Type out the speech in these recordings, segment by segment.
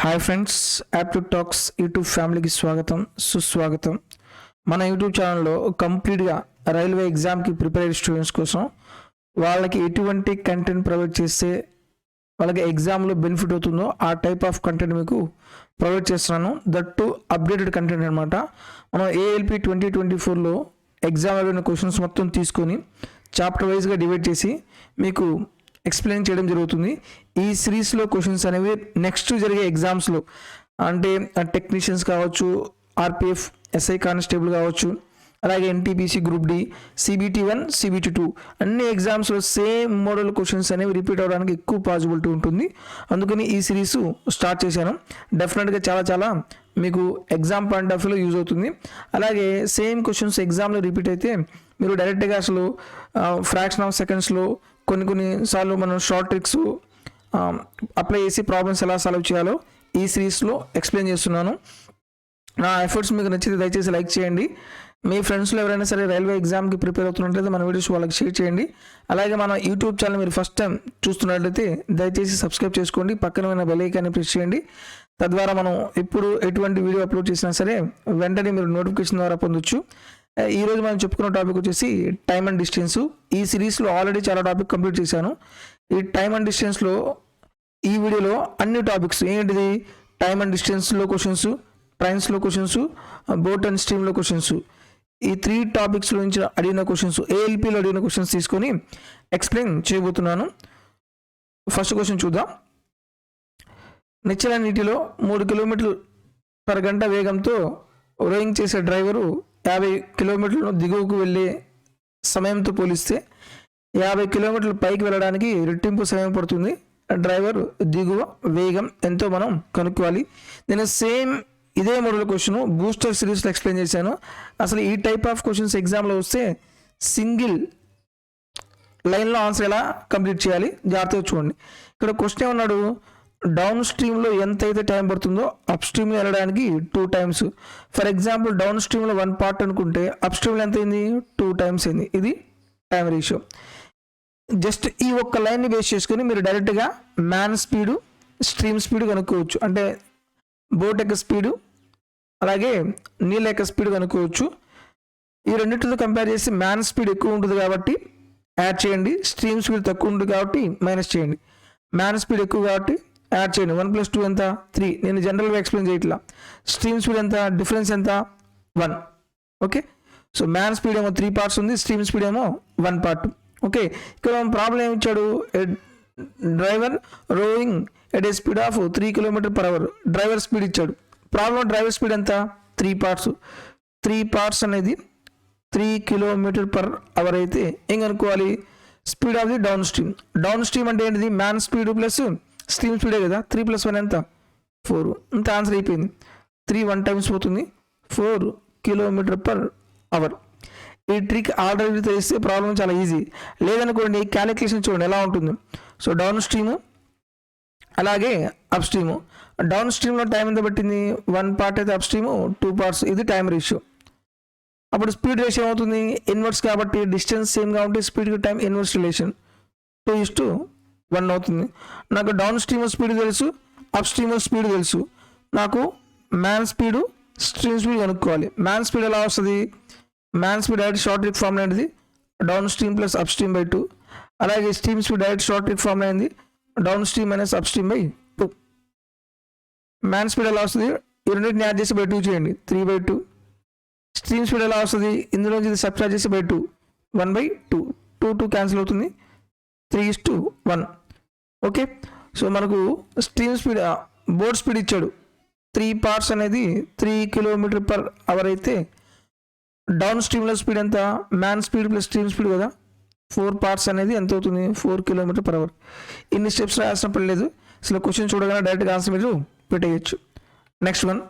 Hi friends, aptitude talks YouTube ఫ్యామిలీకి స్వాగతం సుస్వాగతం. మన యూట్యూబ్ ఛానల్లో కంప్లీట్గా రైల్వే ఎగ్జామ్కి ప్రిపేర్ అయ్యే స్టూడెంట్స్ కోసం వాళ్ళకి ఎటువంటి కంటెంట్ ప్రొవైడ్ చేస్తే వాళ్ళకి ఎగ్జామ్లో బెనిఫిట్ అవుతుందో ఆ టైప్ ఆఫ్ కంటెంట్ మీకు ప్రొవైడ్ చేస్తున్నాను. దట్ టు అప్డేటెడ్ కంటెంట్ అనమాట. మనం ఏఎల్పి 2024లో ఎగ్జామ్ అయిన క్వశ్చన్స్ మొత్తం తీసుకొని చాప్టర్ వైజ్గా డివైడ్ చేసి మీకు ఎక్స్ప్లెయిన్ చేయడం జరుగుతుంది. ఈ సిరీస్లో క్వశ్చన్స్ అనేవి నెక్స్ట్ జరిగే ఎగ్జామ్స్లో అంటే టెక్నీషియన్స్ కావచ్చు, ఆర్పిఎఫ్, ఎస్ఐ కానిస్టేబుల్ కావచ్చు, అలాగే NTPC group D, CBT 1, CBT 2 అన్ని ఎగ్జామ్స్లో సేమ్ మోడల్ క్వశ్చన్స్ అనేవి రిపీట్ అవ్వడానికి ఎక్కువ పాసిబిలిటీ ఉంటుంది. అందుకని ఈ సిరీస్ స్టార్ట్ చేశాను. డెఫినెట్గా చాలా మీకు ఎగ్జామ్ పాయింట్ ఆఫ్ వ్యూలో యూజ్ అవుతుంది. అలాగే సేమ్ క్వశ్చన్స్ ఎగ్జామ్లో రిపీట్ అయితే మీరు డైరెక్ట్గా అసలు ఫ్రాక్షన్ ఆఫ్ సెకండ్స్లో కొన్ని సార్లు మనం షార్ట్ ట్రిక్స్ అప్లై చేసి ప్రాబ్లమ్స్ ఎలా సాల్వ్ చేయాలో ఈ సిరీస్లో ఎక్స్ప్లెయిన్ చేస్తున్నాను. నా ఎఫర్ట్స్ మీకు నచ్చితే దయచేసి లైక్ చేయండి. మీ ఫ్రెండ్స్లో ఎవరైనా సరే రైల్వే ఎగ్జామ్కి ప్రిపేర్ అవుతున్నట్లయితే మన వీడియోస్ వాళ్ళకి షేర్ చేయండి. అలాగే మన యూట్యూబ్ ఛానల్ మీరు ఫస్ట్ టైం చూస్తున్నట్లయితే దయచేసి సబ్స్క్రైబ్ చేసుకోండి, పక్కన ఉన్న బెల్ ఐకాన్ని ప్రెస్ చేయండి. తద్వారా మనం ఎప్పుడు ఎటువంటి వీడియో అప్లోడ్ చేసినా సరే వెంటనే మీరు నోటిఫికేషన్ ద్వారా పొందొచ్చు. ఈరోజు మనం చెప్పుకున్న టాపిక్ వచ్చేసి టైమ్ అండ్ డిస్టెన్స్. ఈ సిరీస్లో ఆల్రెడీ చాలా టాపిక్ కంప్లీట్ చేశాను. ఈ టైమ్ అండ్ డిస్టెన్స్లో ఈ వీడియోలో అన్ని టాపిక్స్ ఏంటిది, టైమ్ అండ్ డిస్టెన్స్లో క్వశ్చన్స్, ట్రైన్స్లో క్వశ్చన్స్, బోట్ అండ్ స్ట్రీమ్లో క్వశ్చన్స్, ఈ 3 టాపిక్స్లో నుంచి అడిగిన క్వశ్చన్స్, ఏఎల్పిలో అడిగిన క్వశ్చన్స్ తీసుకొని ఎక్స్ప్లెయిన్ చేయబోతున్నాను. ఫస్ట్ క్వశ్చన్ చూద్దాం. నిశ్చల నీటిలో 3 కిలోమీటర్లు పర్ గంట వేగంతో రోయింగ్ చేసే డ్రైవరు 50 కిలోమీటర్లను దిగువకు వెళ్ళే సమయంతో పోలిస్తే 50 కిలోమీటర్లు పైకి వెళ్ళడానికి రెట్టింపు సమయం పడుతుంది. డ్రైవర్ దిగువ వేగం ఎంతో మనం కనుక్కోవాలి. నేను సేమ్ ఇదే మోడల్ క్వశ్చన్ బూస్టర్ సిరీస్లో ఎక్స్ప్లెయిన్ చేశాను. అసలు ఈ టైప్ ఆఫ్ క్వశ్చన్స్ ఎగ్జామ్లో వస్తే సింగిల్ లైన్లో ఆన్సర్ ఎలా కంప్లీట్ చేయాలి జాగ్రత్తగా చూడండి. ఇక్కడ క్వశ్చన్ ఏమన్నాడు, డౌన్ స్ట్రీమ్లో ఎంత అయితే టైం పడుతుందో అప్ స్ట్రీమ్లో వెళ్ళడానికి 2 times. ఫర్ ఎగ్జాంపుల్ డౌన్ స్ట్రీమ్లో 1 part అనుకుంటే అప్ స్ట్రీమ్లో ఎంత అయింది, 2 times అయింది. ఇది టైం రేషియో. జస్ట్ ఈ ఒక్క లైన్ని బేస్ చేసుకొని మీరు డైరెక్ట్గా మ్యాన్ స్పీడు, స్ట్రీమ్ స్పీడ్ కనుక్కోవచ్చు. అంటే బోట్ యొక్క స్పీడు అలాగే నీళ్ళ యొక్క స్పీడ్ కనుక్కోవచ్చు. ఈ రెండింటితో కంపేర్ చేసి మ్యాన్ స్పీడ్ ఎక్కువ ఉంటుంది కాబట్టి యాడ్ చేయండి, స్ట్రీమ్ స్పీడ్ తక్కువ ఉంటుంది కాబట్టి మైనస్ చేయండి. మ్యాన్ స్పీడ్ ఎక్కువ కాబట్టి యాడ్ చేయండి. 1 + 2 ఎంత, 3. నేను జనరల్గా ఎక్స్ప్లెయిన్ చేయట్లా. స్ట్రీమ్ స్పీడ్ ఎంత, డిఫరెన్స్ ఎంత, 1. ఓకే, సో మ్యాన్ స్పీడ్ ఏమో 3 parts ఉంది, స్ట్రీమ్ స్పీడ్ ఏమో 1 part. ఓకే, ఇక్కడ ప్రాబ్లం ఏమి ఇచ్చాడు, driver rowing at a speed of 3 km/h. Driver speed ఇచ్చాడు. ప్రాబ్లం డ్రైవర్ స్పీడ్ ఎంత, 3 parts. 3 parts అనేది 3 km/h అయితే ఏం కనుక్కోవాలి, speed of the down stream. Down stream అంటే ఏంటిది, మ్యాన్ స్పీడ్ ప్లస్ స్ట్రీమ్ స్పీడే కదా. 3 + 1 ఎంత, 4. ఇంత ఆన్సర్ అయిపోయింది. 3 1 times పోతుంది, 4 km/h. ఈ ట్రిక్ ఆల్రెడీ తెలిస్తే ప్రాబ్లం చాలా ఈజీ. లేదనుకోండి క్యాలిక్యులేషన్ చూడండి ఎలా ఉంటుంది. సో డౌన్ స్ట్రీము అలాగే అప్ స్ట్రీము. డౌన్ స్ట్రీమ్లో టైం ఎంత పట్టింది, 1 part అయితే అప్ స్ట్రీము 2 parts. ఇది టైం రేషియో. అప్పుడు స్పీడ్ రేషియో ఏమవుతుంది, ఇన్వర్స్ కాబట్టి డిస్టెన్స్ సేమ్గా ఉంటే స్పీడ్కి టైం ఇన్వర్స్ రిలేషన్ 2:1 అవుతుంది. నాకు డౌన్ స్ట్రీమ్ స్పీడ్ తెలుసు, అప్ స్ట్రీమ్ స్పీడ్ తెలుసు. నాకు మ్యాన్ స్పీడు, స్ట్రీమ్ స్పీడ్ కనుక్కోవాలి. మ్యాన్ స్పీడ్ ఎలా వస్తుంది, man speed direct short trick form అనేది down stream plus up stream by 2. అలాగే stream speed direct short trick form అయింది down stream minus up stream by 2. Man speed ఎలా వస్తుంది, ఈ రెండింటిని యాడ్ చేసి బై 2 చేయండి, 3/2. స్ట్రీమ్ స్పీడ్ ఎలా వస్తుంది, ఇందులో ఇది సబ్ట్రాక్ట్ చేసి బై 2, 1/2. 2 క్యాన్సిల్ అవుతుంది, 3:1. ఓకే, సో మనకు స్ట్రీమ్ స్పీడ్, బోట్ స్పీడ్ ఇచ్చాడు 3 parts అనేది 3 km/h అయితే డౌన్ స్ట్రీమ్లో స్పీడ్ ఎంత, man speed plus stream speed కదా, 4 parts అనేది ఎంత అవుతుంది, 4 km/h. ఇన్ని స్టెప్స్ రాయాల్సిన పని లేదు. అసలు క్వశ్చన్ చూడగానే డైరెక్ట్గా ఆన్సర్ మీరు పెట్టేయచ్చు. నెక్స్ట్ వన్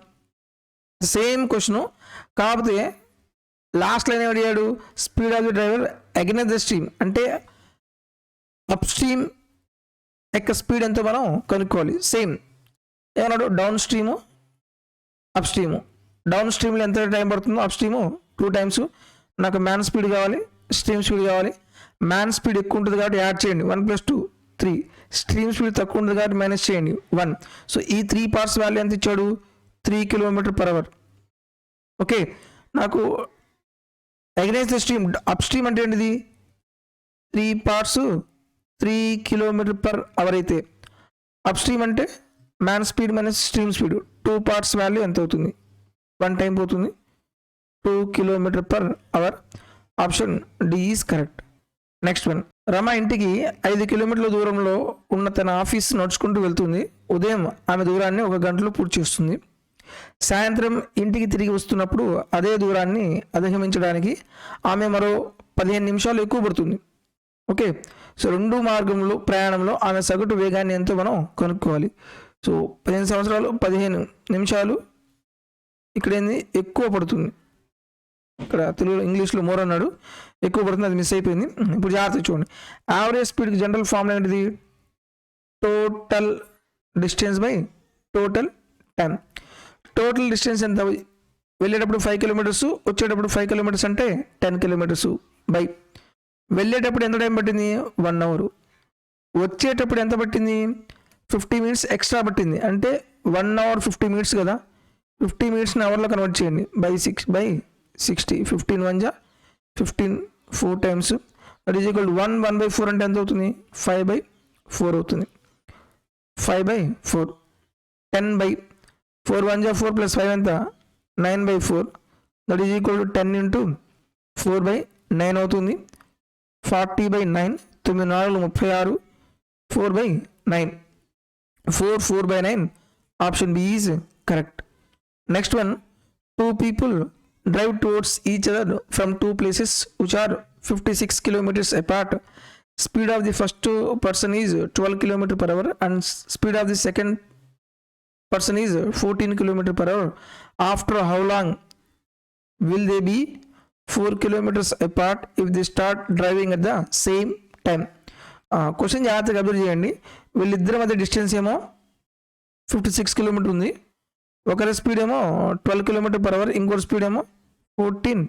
సేమ్ క్వశ్చన్, కాకపోతే లాస్ట్ లైన్ అడిగాడు, speed of the driver against the stream. అంటే అప్ స్ట్రీమ్ యొక్క స్పీడ్ ఎంతో మనం కనుక్కోవాలి. సేమ్ ఏమన్నాడు, down stream up stream. Down స్ట్రీమ్లో ఎంత టైం పడుతుందో అప్ స్ట్రీము 2 times. నాకు మ్యాన్ స్పీడ్ కావాలి, స్ట్రీమ్ స్పీడ్ కావాలి. మ్యాన్ స్పీడ్ ఎక్కువ ఉంటుంది కాబట్టి యాడ్ చేయండి, 1 + 2 3. స్ట్రీమ్ స్పీడ్ తక్కువ ఉంది కాబట్టి మైనస్ చేయండి 1. సో ఈ 3 పార్ట్స్ వాల్యూ ఎంత ఇచ్చాడు 3 km/h. ఓకే, నాకు against the stream up stream అంటే ఏంటిది 3 పార్ట్స్ 3 km/h అయితే అప్ స్ట్రీమ్ అంటే man speed minus stream speed 2 parts value ఎంత అవుతుంది 1 టైం పోతుంది 2 km/h. Option D is correct. Next one, Rama ఇంటికి 5 కిలోమీటర్ల దూరంలో ఉన్న తన ఆఫీస్ నడుచుకుంటూ వెళ్తుంది. ఉదయం ఆమె దూరాన్ని 1 గంటలో పూర్తి చేస్తుంది. సాయంత్రం ఇంటికి తిరిగి వస్తున్నప్పుడు అదే దూరాన్ని అధిగమించడానికి ఆమె మరో 15 నిమిషాలు ఎక్కువ పడుతుంది. ఓకే, సో 2 మార్గంలో ప్రయాణంలో ఆమె సగటు వేగాన్ని ఎంతో మనం కనుక్కోవాలి. సో 15 సంవత్సరాలు 15 నిమిషాలు ఇక్కడ ఏంది ఎక్కువ పడుతుంది. ఇక్కడ తెలుగులో ఇంగ్లీష్లో మోర్ అన్నాడు, ఎక్కువ పడుతుంది, అది మిస్ అయిపోయింది. ఇప్పుడు జాగ్రత్త చూడండి. యావరేజ్ స్పీడ్కి జనరల్ ఫార్ములా ఏంటిది total distance by total time. Total distance ఎంత, వెళ్ళేటప్పుడు 5 కిలోమీటర్స్, వచ్చేటప్పుడు 5 కిలోమీటర్స్ అంటే 10 కిలోమీటర్స్ బై వెళ్ళేటప్పుడు ఎంత టైం పట్టింది 1 అవర్, వచ్చేటప్పుడు ఎంత పట్టింది 50 మినిట్స్ ఎక్స్ట్రా పట్టింది, అంటే 1 అవర్ 50 మినిట్స్ కదా. 50 మినిట్స్ని అవర్లో కన్వర్ట్ చేయండి బై 60. 15 1 జా 15 4 times that is equal to 1/4 అంటే ఎంత అవుతుంది 5/4 అవుతుంది. 5/4 10/4 1 జా 4 + 5 ఎంత 9/4 దట్ ఈజ్ ఈక్వల్ టు 10 × 4/9 అవుతుంది. 40/9 9 4 36 4/9 4/9 option B is correct. Next one, 2 people drive towards each other from 2 places which are 56 kilometers apart. Speed of the first person is 12 km/h and speed of the second person is 14 km/h. After how long will they be 4 kilometers apart if they start driving at the same time? Question జాగ్రత్తగా observe చేయండి. వీళ్ళిద్దరి మధ్య distance ఏమో 56 kilometre ఉంది. ఒకరి speed ఏమో 12 km/h, ఇంకోటి speed ఏమో 14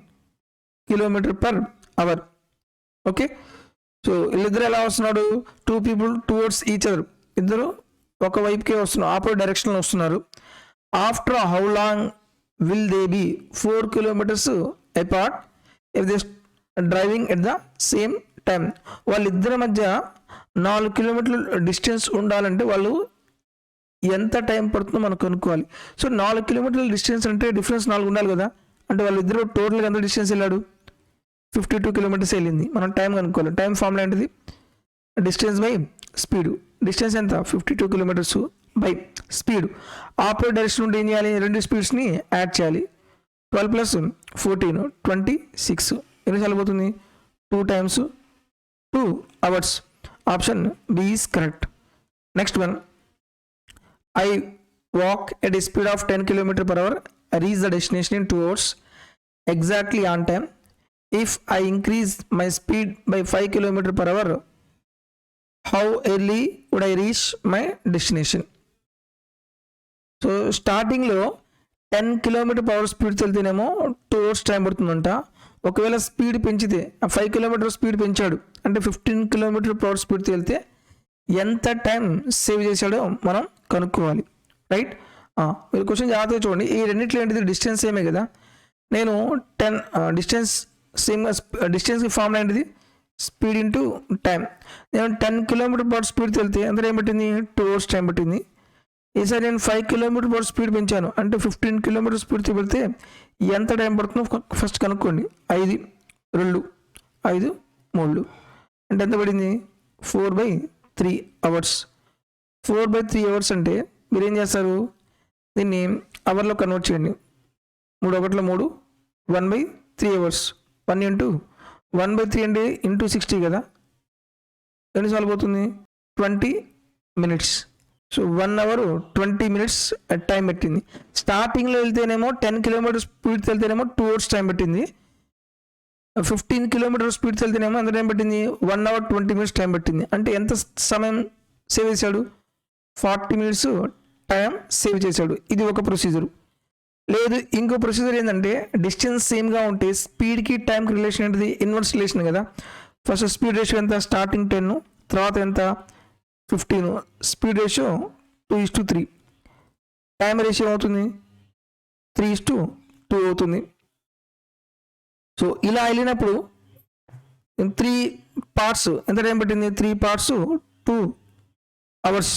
km/h. ఓకే, సో వీళ్ళిద్దరు ఎలా వస్తున్నాడు 2 people towards each other, ఇద్దరు ఒక వైపుకే వస్తున్నారు, ఆపోజిట్ డైరెక్షన్లో వస్తున్నారు. After how long will they be 4 kilometers apart if they driving at the same time. వాళ్ళిద్దరి మధ్య 4 కిలోమీటర్ల డిస్టెన్స్ ఉండాలంటే వాళ్ళు ఎంత టైం పడుతుందో మనం కనుక్కోవాలి. సో 4 కిలోమీటర్ల డిస్టెన్స్ అంటే డిఫరెన్స్ 4 ఉండాలి కదా. అంటే వాళ్ళిద్దరూ టోటల్గా ఎంత డిస్టెన్స్ వెళ్ళాడు 52 kilometers వెళ్ళింది. మనం టైం కనుక్కోవాలి. టైం ఫార్ములా ఏంటిది డిస్టెన్స్ బై స్పీడ్. డిస్టెన్స్ ఎంత 52 kilometers by speed. Opposite direction ఉంటే ఏం చేయాలి, 2 స్పీడ్స్ని యాడ్ చేయాలి. 12 + 14 26 ఎన్నిసార్లు పోతుంది 2 times 2 hours. Option B is correct. Next one, I walk at a speed of 10 km/h. I reach the destination in 2 hours exactly on time. If I increase my speed by 5 km/h, how early would I reach my destination? So స్టార్టింగ్లో 10 km/h speed వెళ్తేనేమో 2 hours time పడుతుందంట. ఒకవేళ speed పెంచితే 5 km speed పెంచాడు అంటే 15 km/h speed వెళ్తే ఎంత time save చేశాడో మనం కనుక్కోవాలి. రైట్, మీరు క్వశ్చన్ జాగ్రత్తగా చూడండి. ఈ రెండింటిలో ఏంటిది డిస్టెన్స్ సేమే కదా. నేను 10 డిస్టెన్స్ సేమ్, డిస్టెన్స్కి ఫార్ములా ఏంటిది స్పీడ్ ఇంటూ టైం. నేను 10 km/h స్పీడ్ వెళ్తే ఎంత టైం పట్టింది 2 hours టైం పట్టింది. ఈసారి నేను 5 km/h స్పీడ్ పెంచాను అంటే 15 km స్పీడ్ వెళ్తే ఎంత టైం పడుతుందో ఫస్ట్ కనుక్కోండి. 5 2 5 3 అంటే ఎంత పడింది 4/3 hours. 4/3 hours అంటే మీరు ఏం చేస్తారు, దీన్ని అవర్లో కన్వర్ట్ చేయండి. 3 1 3 1/3 hours. 1 × 1/3 అంటే ఇంటూ 60 కదా. ఎన్నిసార్లు పోతుంది 20 minutes. So 1 hour 20 minutes time పెట్టింది. స్టార్టింగ్లో వెళ్తేనేమో 10 km స్పీడ్ వెళ్తేనేమో 2 hours టైం పెట్టింది. 15 km స్పీడ్ వెళ్తేనేమో ఎంత టైం పట్టింది 1 hour 20 minutes టైం పట్టింది. అంటే ఎంత సమయం సేవ్ చేశాడు 40 minutes టైం సేవ్ చేశాడు. ఇది ఒక ప్రొసీజర్. లేదు ఇంకో ప్రొసీజర్ ఏంటంటే డిస్టెన్స్ సేమ్గా ఉంటే స్పీడ్కి టైంకి రిలేషన్ ఏంటిది ఇన్వర్స్ రిలేషన్ కదా. ఫస్ట్ స్పీడ్ రేషియో ఎంత స్టార్టింగ్ 10, తర్వాత ఎంత 15, స్పీడ్ రేషియో 2:3, టైం రేషియో అవుతుంది 3:2 అవుతుంది. సో ఇలా వెళ్ళినప్పుడు 3 పార్ట్స్ ఎంత టైం పట్టింది? 3 పార్ట్స్ 2 అవర్స్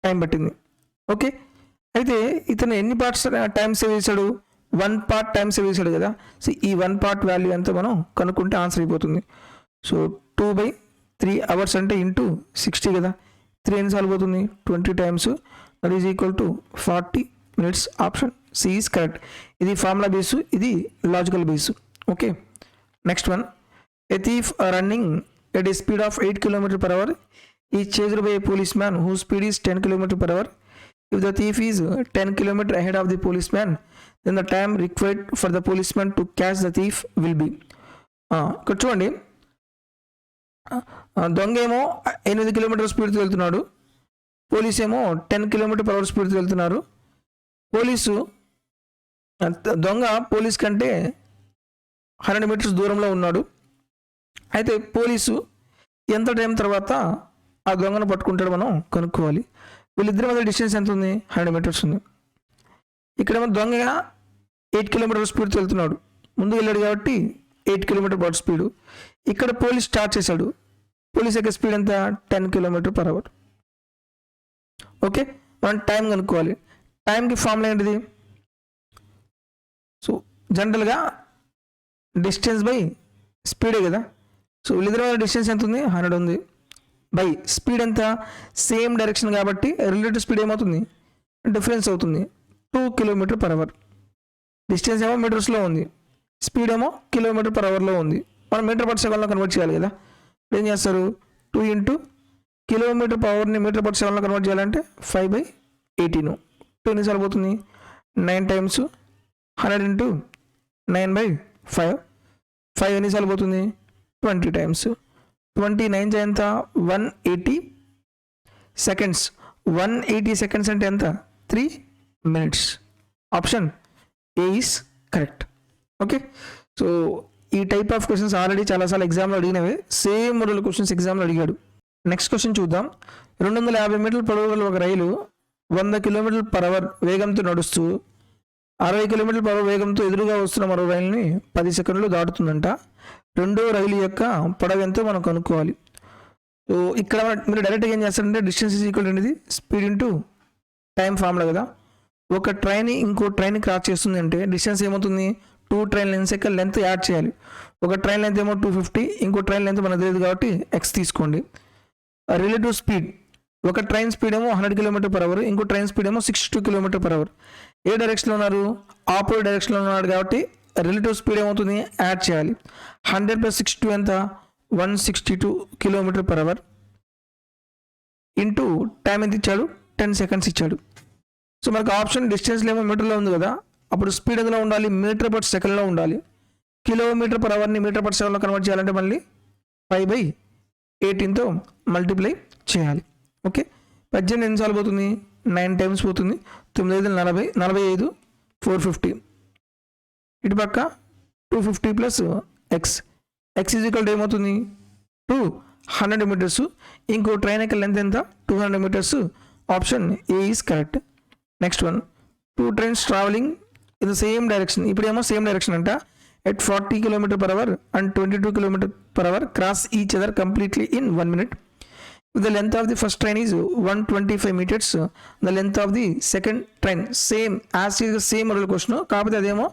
టైం పట్టింది. ఓకే, అయితే ఇతను ఎన్ని పార్ట్స్ టైం సేవ్ చేశాడు? 1 పార్ట్ టైం సేవ్ చేశాడు కదా. సో ఈ 1 పార్ట్ వాల్యూ ఎంత మనం కనుక్కుంటే ఆన్సర్ అయిపోతుంది. సో 2/3 అవర్స్ అంటే ఇంటూ 60 కదా. 3 ఎన్నిసార్లు పోతుంది? 20 times, that is equal to 40 minutes. Option C is correct. ఇది ఫార్ములా బేసు, ఇది logical base. Okay, next one. A thief running at a speed of 8 km per hour is chased by a policeman whose speed is 10 km per hour. If the thief is 10 km ahead of the policeman, then the time required for the policeman to catch the thief will be. ఇక్కడ చూడండి, దొంగ ఏమో 8 kilometre స్పీడ్తో వెళ్తున్నాడు, police ఏమో 10 kilometre per hour స్పీడ్తో వెళ్తున్నారు. దొంగ పోలీస్ కంటే 100 మీటర్స్ దూరంలో ఉన్నాడు. అయితే పోలీసు ఎంత టైం తర్వాత ఆ దొంగను పట్టుకుంటాడు మనం కనుక్కోవాలి. వీళ్ళిద్దరి మధ్య డిస్టెన్స్ ఎంత ఉంది? 100 మీటర్స్ ఉంది. ఇక్కడేమో దొంగ 8 కిలోమీటర్ స్పీడ్తో వెళ్తున్నాడు, ముందు వెళ్ళాడు కాబట్టి 8 కిలోమీటర్ పర్ స్పీడు. ఇక్కడ పోలీస్ స్టార్ట్ చేశాడు, పోలీస్ యొక్క స్పీడ్ ఎంత? 10 కిలోమీటర్ పర్ అవర్. ఓకే, మనం టైం కనుక్కోవాలి. టైంకి ఫార్ములా ఏంటిది? సో జనరల్గా డిస్టెన్స్ బై స్పీడే కదా. సో వీళ్ళిద్దరి డిస్టెన్స్ ఎంత ఉంది? 100 ఉంది. బై స్పీడ్ ఎంత? సేమ్ డైరెక్షన్ కాబట్టి రిలేటివ్ స్పీడ్ ఏమవుతుంది? డిఫరెన్స్ అవుతుంది. 2 కిలోమీటర్ పర్ అవర్. డిస్టెన్స్ ఏమో మీటర్స్లో ఉంది, స్పీడ్ ఏమో కిలోమీటర్ పర్ అవర్లో ఉంది. మనం మీటర్ పర్ సెకండ్లో కన్వర్ట్ చేయాలి కదా. ఏం చేస్తారు? 2 ఇంటూ కిలోమీటర్ పర్ అవర్ని మీటర్ పర్ సెకండ్లో కన్వర్ట్ చేయాలంటే 5/18. 2 ఎన్నిసార్లు పోతుంది? 9 టైమ్స్ 100 ఇంటూ 9/5. 5 ఎన్నిసార్లు పోతుంది? 20 టైమ్స్. 29 ఎంత? 180 సెకండ్స్. 180 సెకండ్స్ అంటే ఎంత? 3 minutes. Option A is correct. Okay, so ఈ టైప్ ఆఫ్ క్వశ్చన్స్ ఆల్రెడీ చాలాసార్లు ఎగ్జామ్లో అడిగినవే. సేమ్ మోడల్ క్వశ్చన్స్ ఎగ్జామ్లో అడిగాడు. నెక్స్ట్ క్వశ్చన్ చూద్దాం. 250 మీటర్ల పొడవు గల ఒక రైలు 100 కిలోమీటర్ల పర్ అవర్ వేగంతో నడుస్తూ 60 కిలోమీటర్ల పర్ అవర్ వేగంతో ఎదురుగా వస్తున్న మరో రైలుని 10 సెకండ్లు దాటుతుందంట. రెండో రైలు యొక్క పొడవు ఎంతో మనం కనుక్కోవాలి. సో ఇక్కడ మీరు డైరెక్ట్గా ఏం చేస్తారంటే డిస్టెన్స్ ఈజ్ ఈక్వల్ అనేది స్పీడ్ ఇంటూ టైం ఫార్ములా కదా. ఒక ట్రైన్ ఇంకో ట్రైన్ క్రాస్ చేస్తుంది అంటే డిస్టెన్స్ ఏమవుతుంది? 2 ట్రైన్ లెన్స్ యొక్క లెంత్ యాడ్ చేయాలి. ఒక ట్రైన్ లెంత్ ఏమో 250, ఇంకో ట్రైన్ లెంత్ మనకు తెలియదు కాబట్టి x తీసుకోండి. రిలేటివ్ స్పీడ్, ఒక ట్రైన్ స్పీడ్ ఏమో 100 కిలోమీటర్ పర్ అవర్, ఇంకో ట్రైన్ స్పీడ్ ఏమో 62 కిలోమీటర్ పర్ అవర్. ఏ డైరెక్షన్లో ఉన్నారు? ఆపోజిట్ డైరెక్షన్లో ఉన్నాడు కాబట్టి రిలేటివ్ స్పీడ్ ఏమవుతుంది? యాడ్ చేయాలి. 100 + 62 ఎంత? 162 kilometre per hour into time ఎంత ఇచ్చాడు? 10 సెకండ్స్ ఇచ్చాడు. సో మనకు ఆప్షన్ డిస్టెన్స్లో ఏమో మీటర్లో ఉంది కదా, అప్పుడు స్పీడ్ ఎందులో ఉండాలి? మీటర్ పర్ సెకండ్లో ఉండాలి. కిలోమీటర్ పర్ అవర్ని మీటర్ పర్ సెకండ్లో కన్వర్ట్ చేయాలంటే మళ్ళీ 5/18తో మల్టిప్లై చేయాలి. ఓకే, 18 ఎన్నిసార్లు పోతుంది? 9 టైమ్స్ పోతుంది. 9 × 40, 45, 450. ఇటు పక్క 250 plus x is equal to ఏమవుతుంది? 200 మీటర్స్. ఇంకో ట్రైన్ యొక్క లెంత్ ఎంత? 200 metres. Option A is correct. Next one. 2 trains travelling in the same direction. ఇప్పుడేమో సేమ్ డైరెక్షన్ అంట. at 40 km per hour and 22 km per hour cross each other completely in 1 minute. The length of the first train is 125 meters. The length of the second train same as is the same model question. కాకపోతే అదేమో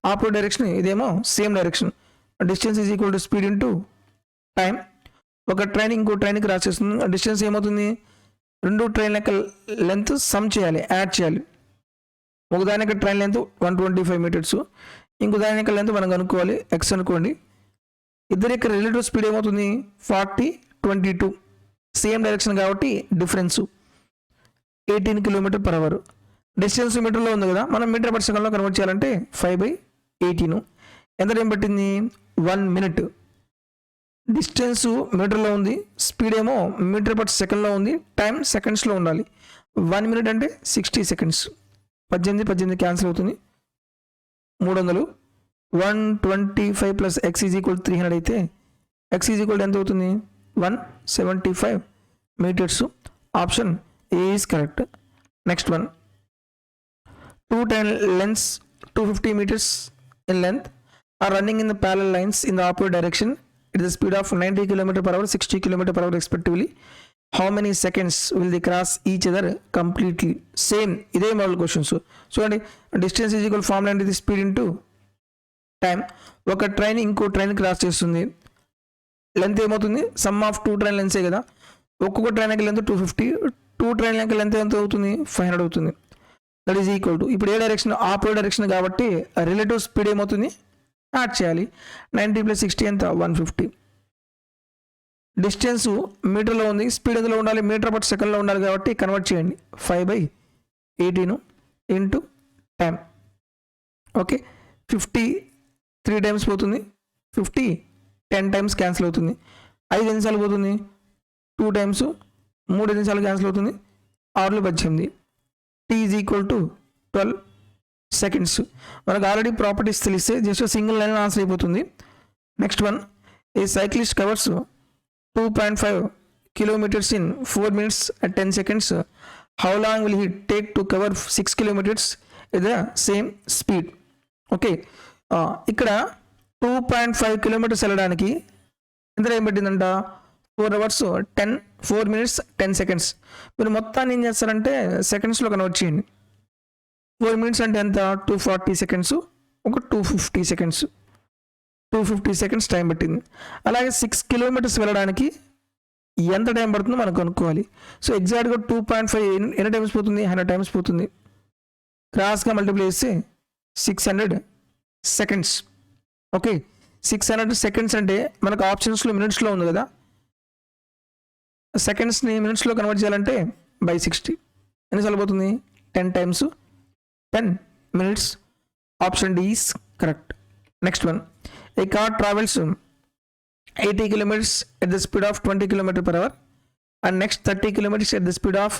opposite direction, ఇదేమో same direction. Distance is equal to speed into time. ఒక train ఇంకో ట్రైన్కి cross చేస్తుంది. Distance ఏమవుతుంది? రెండు train యొక్క లెంత్ సమ్ చేయాలి, యాడ్ చేయాలి. ఒక దాని యొక్క ట్రైన్ లెంత్ 125 మీటర్స్, ఇంకో దాని యొక్క లెంత్ మనం కనుక్కోవాలి, ఎక్స్ అనుకోండి. ఇద్దరి యొక్క రిలేటివ్ స్పీడ్ ఏమవుతుంది? 40, 22. సేమ్ డైరెక్షన్ కాబట్టి difference 18 kilometre per hour. Distance మీటర్లో ఉంది కదా, మనం మీటర్ పర్ సెకండ్లో కన్వర్ట్ చేయాలంటే 5/18. ఎంత టైం పట్టింది? 1 minute. డిస్టెన్స్ మీటర్లో ఉంది, స్పీడ్ ఏమో మీటర్ పర్ సెకండ్లో ఉంది, టైం సెకండ్స్లో ఉండాలి. 1 minute అంటే 60 seconds. 18 క్యాన్సిల్ అవుతుంది. 300. 125 ప్లస్ ఎక్స్ ఈజ్ ఈక్వల్ 300 అయితే ఎక్స్ ఈజ్ ఈక్వల్ ఎంత అవుతుంది? 175 meters. Option A is correct. Next one, two train lengths 250 meters in length are running in the parallel lines in the opposite direction at the speed of 90 km per hour, 60 km per hour respectively. How many seconds will they cross each other completely? Same ఇదే model questions. చూడండి, distance is equal formula అంటే speed into time. ఒక train ఇంకో train cross చేస్తుంది, length ఏమవుతుంది? Some of two train లెన్సే కదా. ఒక్కొక్క train యొక్క లెంత్ 250, టూ ట్రైన్ యొక్క లెంత్ ఎంత అవుతుంది? 500 అవుతుంది. దట్ ఈజ్ ఈక్వల్ టు, ఇప్పుడు ఏ డైరెక్షన్? ఆపోజిట్ డైరెక్షన్ కాబట్టి రిలేటివ్ స్పీడ్ ఏమవుతుంది? యాడ్ చేయాలి. 90 + 60 ఎంత? 150. డిస్టెన్స్ మీటర్లో ఉంది, స్పీడ్ ఎందులో ఉండాలి? మీటర్ పర్ సెకండ్లో ఉండాలి కాబట్టి కన్వర్ట్ చేయండి. 5/18 ఇంటూ టైం. ఓకే, 50 3 టైమ్స్ పోతుంది, 50 10 టైమ్స్ క్యాన్సిల్ అవుతుంది. 5 నిమిషాలు పోతుంది, 2 టైమ్స్, 3 నిమిషాలు క్యాన్సిల్ అవుతుంది, 6 18. T is equal to 12 seconds. మనకు ఆల్రెడీ ప్రాపర్టీస్ తెలిస్తే జస్ట్ సింగిల్ లైన్ ఆన్సర్ అయిపోతుంది. Next one, A cyclist covers 2.5 kilometers in 4 minutes and 10 seconds. How long will he take to cover 6 kilometers at the same speed? Okay, ఇక్కడ 2.5 kilometers వెళ్ళడానికి ఎంత time పట్టిందంట? 4 hours 4 minutes 10 seconds. మీరు మొత్తాన్ని ఏం చేస్తారంటే సెకండ్స్లో convert చేయండి. 4 minutes అంటే ఎంత? 240 seconds, ఒక 250 seconds, 250 seconds టైం పట్టింది. అలాగే 6 kilometers వెళ్ళడానికి ఎంత టైం పడుతుందో మనం కనుక్కోవాలి. సో ఎగ్జాక్ట్గా 2.5 ఎన్ని టైమ్స్ పోతుంది? 100 టైమ్స్ పోతుంది. క్రాస్గా మల్టిప్లై చేస్తే 600 seconds. ఓకే, 600 seconds అంటే మనకు ఆప్షన్స్లో మినిట్స్లో ఉంది కదా. సెకండ్స్ని మినిట్స్లో కన్వర్ట్ చేయాలంటే బై 60 ఎన్నిసార్లు పోతుంది? 10 times 10 minutes. Option D is correct. Next one, a car travels 80 kilometers at the speed of 20 km per hour and next 30 kilometers at the speed of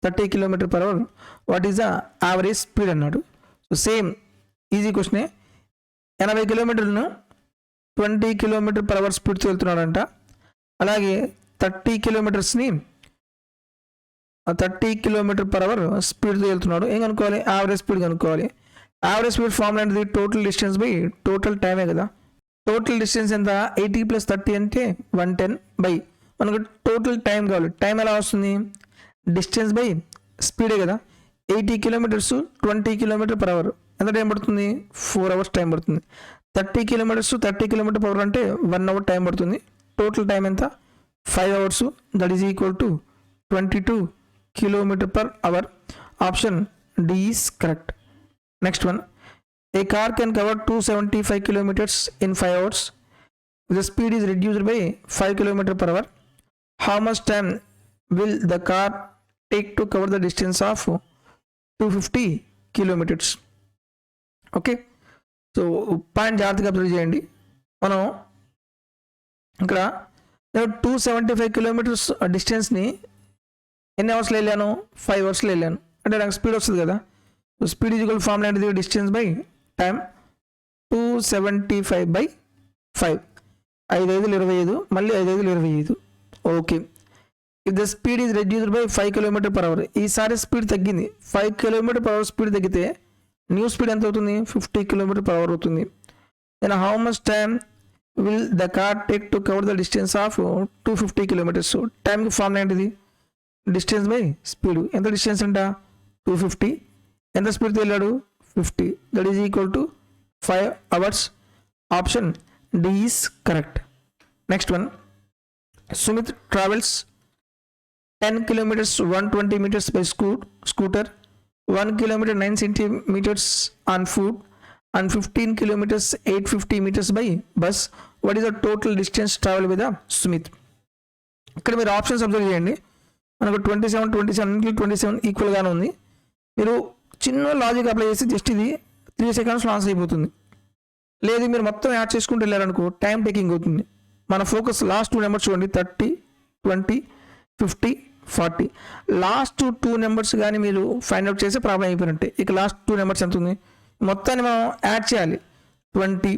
30 km per hour. What is the average speed అన్నాడు. So same easy క్వశ్చనే. 80 కిలోమీటర్లను 20 km per hour స్పీడ్తో వెళ్తున్నాడంట. అలాగే 30 kilometersని 30 km per hour స్పీడ్తో వెళ్తున్నాడు. ఏం కనుక్కోవాలి? Average speed కనుక్కోవాలి. Average speed formula అనేది టోటల్ డిస్టెన్స్ బై టోటల్ టైమే కదా. టోటల్ డిస్టెన్స్ ఎంత? 80 + 30 అంటే 110 బై మనకు టోటల్ టైం కావాలి. టైం ఎలా వస్తుంది? డిస్టెన్స్ బై స్పీడే కదా. 80 kilometers 20 km per hour ఎంత టైం పడుతుంది? 4 hours టైం పడుతుంది. 30 kilometers 30 km per hour అంటే 1 hour టైం పడుతుంది. టోటల్ టైం ఎంత? 5 hours. That is equal to 22 km per hour. Option D is correct. Next one, a car can cover 275 kilometers in 5 hours. The speed is reduced by 5 km per hour. How much time will the car take to cover the distance of 250 kilometers? Okay, so point జాగ్రత్తగా observe చేయండి. మనం ఇక్కడ 275 kilometers డిస్టెన్స్ని ఎన్ని అవర్స్లో వెళ్ళాను? 5 hours వెళ్ళాను అంటే నాకు స్పీడ్ వస్తుంది కదా. సో స్పీడ్ ఈక్వల్ ఫార్ములా ఏంటిది? Distance by time. 275/5. 5 5 25, మళ్ళీ 5 5 25. Okay, if the speed is reduced by 5 km per hour. ఈసారి స్పీడ్ తగ్గింది. 5 km per hour స్పీడ్ తగ్గితే న్యూ స్పీడ్ ఎంత అవుతుంది? 50 km per hour అవుతుంది. Then how much time will the car take to cover the distance of 250 kilometers? టైంకి formula ఏంటిది? Distance by speed. ఎంత distance అంట? 250. ఎంత స్పీడ్తో వెళ్ళాడు? 50. That is equal to 5 hours. Option D is correct. Next one, Sumit travels 10 kilometers 120 meters by scooter, 1 kilometer 9 centimeters on foot and 15 kilometers 850 meters by bus. What is the total distance travel with the Sumit? ఇక్కడ మీరు options observe చేయండి. మనకు 27 ఈక్వల్గానే ఉంది. మీరు చిన్న logic apply చేసి just ఇది 3 secondsలో answer అయిపోతుంది. లేదు మీరు మొత్తం యాడ్ చేసుకుంటూ వెళ్ళారనుకో టైం టేకింగ్ అవుతుంది. మన ఫోకస్ లాస్ట్ 2 నెంబర్స్ చూడండి, 30 20 50 40. లాస్ట్ 2 నెంబర్స్ కానీ మీరు ఫైండ్ అవుట్ చేస్తే ప్రాబ్లం అయిపోయినట్టే. ఇక లాస్ట్ 2 నెంబర్స్ ఎంత ఉంది? మొత్తాన్ని మనం యాడ్ చేయాలి. 20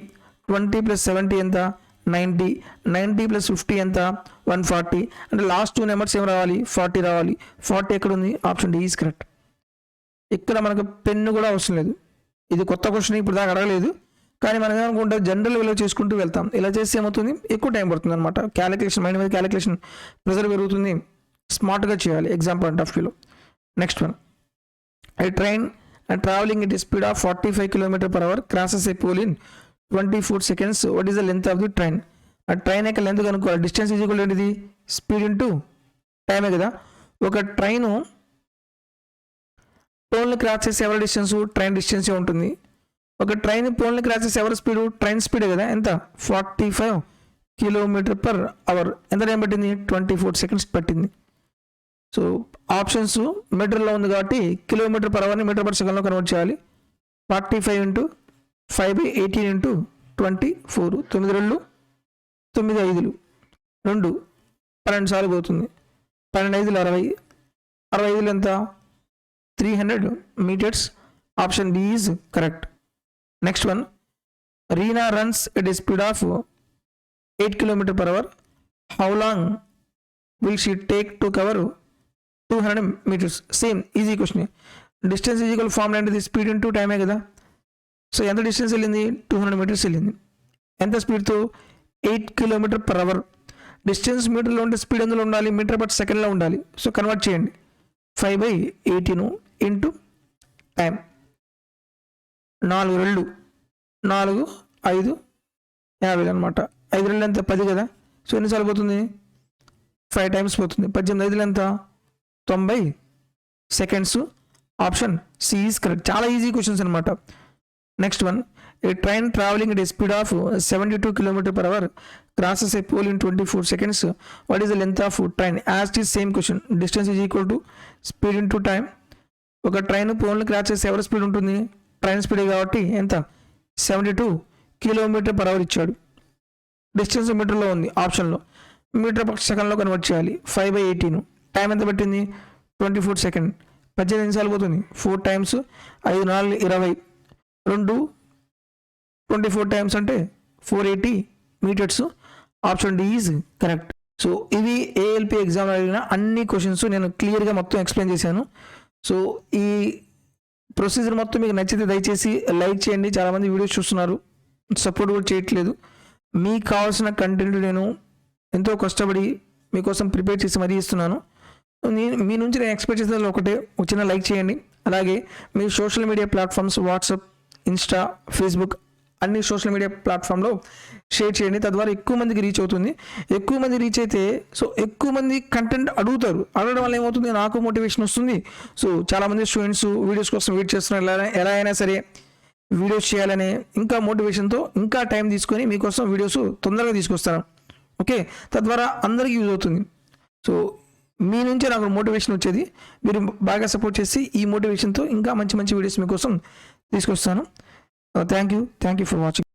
+ 70 ఎంత? 90 ప్లస్ 50 ఎంత 140, అంటే లాస్ట్ 2 నెంబర్స్ ఏం రావాలి 40 రావాలి. 40 ఎక్కడ ఉంది, ఆప్షన్ డి ఈజ్ కరెక్ట్. ఇక్కడ మనకు పెన్ను కూడా అవసరం లేదు. ఇది కొత్త క్వశ్చన్, ఇప్పుడు దాకా అడగలేదు, కానీ మనం ఏమనుకుంటే జనరల్ విలువ చేసుకుంటూ వెళ్తాం. ఇలా చేస్తే ఏమవుతుంది, ఎక్కువ టైం పడుతుంది అనమాట. క్యాలిక్యులేషన్, మైండ్ మీద క్యాలిక్యులేషన్ ప్రెజర్ పెరుగుతుంది. స్మార్ట్గా చేయాలి ఎగ్జామ్ పాయింట్ ఆఫ్ వ్యూలో. Next one, a train travelling at speed of 45 km/h crosses a pole in 24 seconds. What is the length of the train? ఆ ట్రైన్ యొక్క లెంత్ కనుక్కోవాలి. డిస్టెన్స్ ఈజ్ ఈక్వల్ ఏంటిది, speed into టైమే కదా. ఒక train పోల్ని cross చేసే ఎవరి డిస్టెన్స్, ట్రైన్ డిస్టెన్సే ఉంటుంది. ఒక ట్రైన్ పోల్ని క్రాస్ చేసే ఎవరి స్పీడు, ట్రైన్ స్పీడే కదా. ఎంత 45 km/h. ఎంత టైం పట్టింది, 24 seconds పట్టింది. సో ఆప్షన్స్ మీటర్లో ఉంది కాబట్టి km/h మీటర్/సెకండ్లో కన్వర్ట్ చేయాలి. 45 × 5/18 × 24, 9 2 9 5 2 12 సార్లు పోతుంది. 12 5 60, 65 ఎంత 300 meters. Option B is correct. Next one, Reena runs at a speed of 8 km/h. How long will she take to cover 200 meters? Same easy question. Distance is equal formula ఏంటిది, speed into టైమే కదా. So ఎంత distance వెళ్ళింది, 200 meters వెళ్ళింది. ఎంత స్పీడ్తో, 8 km/h. Distance మీటర్లో ఉంటే speed ఎందులో ఉండాలి, మీటర్/సెకండ్లో ఉండాలి. సో కన్వర్ట్ చేయండి. 5/18 ఇంటూ టైం. 4 2 4 5 50 అనమాట. 5 2 ఎంత 10 కదా. సో ఎన్నిసార్లు పోతుంది, 5 times పోతుంది. 18 5 ఎంత 90 seconds. Option C is correct. చాలా ఈజీ క్వశ్చన్స్ అనమాట. Next one, a train travelling at a speed of 72 km/h crosses a pole in 24 seconds. What is the length of train? As it is same question. Distance is equal to speed into time. ఒక train పోల్ని cross చేస్తే ఎవరి speed ఉంటుంది, train speed కాబట్టి ఎంత 72 km/h ఇచ్చాడు. Distance మీటర్లో ఉంది ఆప్షన్లో, మీటర్/సెకండ్లో కన్వర్ట్ చేయాలి. 5/18. టైం ఎంత పట్టింది, 24 seconds. 18 నిమిషాలు పోతుంది. 4 times 5 4 20, 2 24 times అంటే 480 meters. Option D is correct. So ఇవి ఏఎల్పి ఎగ్జామ్లో అడిగిన అన్ని క్వశ్చన్స్ నేను క్లియర్గా మొత్తం ఎక్స్ప్లెయిన్ చేశాను. సో ఈ ప్రొసీజర్ మొత్తం మీకు నచ్చితే దయచేసి లైక్ చేయండి. చాలామంది వీడియోస్ చూస్తున్నారు, సపోర్ట్ కూడా చేయట్లేదు. మీకు కావాల్సిన కంటెంట్ నేను ఎంతో కష్టపడి మీకోసం ప్రిపేర్ చేసి మరీ ఇస్తున్నాను. మీ నుంచి నేను ఎక్స్పెక్ట్ చేసేది ఒకటే, ఒక చిన్న లైక్ చేయండి. అలాగే మీ social media platforms, WhatsApp, Insta, Facebook అన్ని సోషల్ మీడియా ప్లాట్ఫామ్లో షేర్ చేయండి. తద్వారా ఎక్కువ మందికి రీచ్ అవుతుంది. ఎక్కువ మంది రీచ్ అయితే సో ఎక్కువ మంది కంటెంట్ అడుగుతారు. అడగడం వల్ల ఏమవుతుంది, నాకు మోటివేషన్ వస్తుంది. సో చాలామంది స్టూడెంట్స్ వీడియోస్ కోసం వెయిట్ చేస్తున్నారు. ఎలా అయినా సరే వీడియోస్ చేయాలనే ఇంకా మోటివేషన్తో ఇంకా టైం తీసుకొని మీకోసం వీడియోస్ తొందరగా తీసుకొస్తాను. ఓకే, తద్వారా అందరికీ యూజ్ అవుతుంది. సో మీ నుంచే నాకు మోటివేషన్ వచ్చేది. మీరు బాగా సపోర్ట్ చేసి ఈ మోటివేషన్తో ఇంకా మంచి మంచి వీడియోస్ మీకోసం తీసుకొస్తాను. Thank you for watching.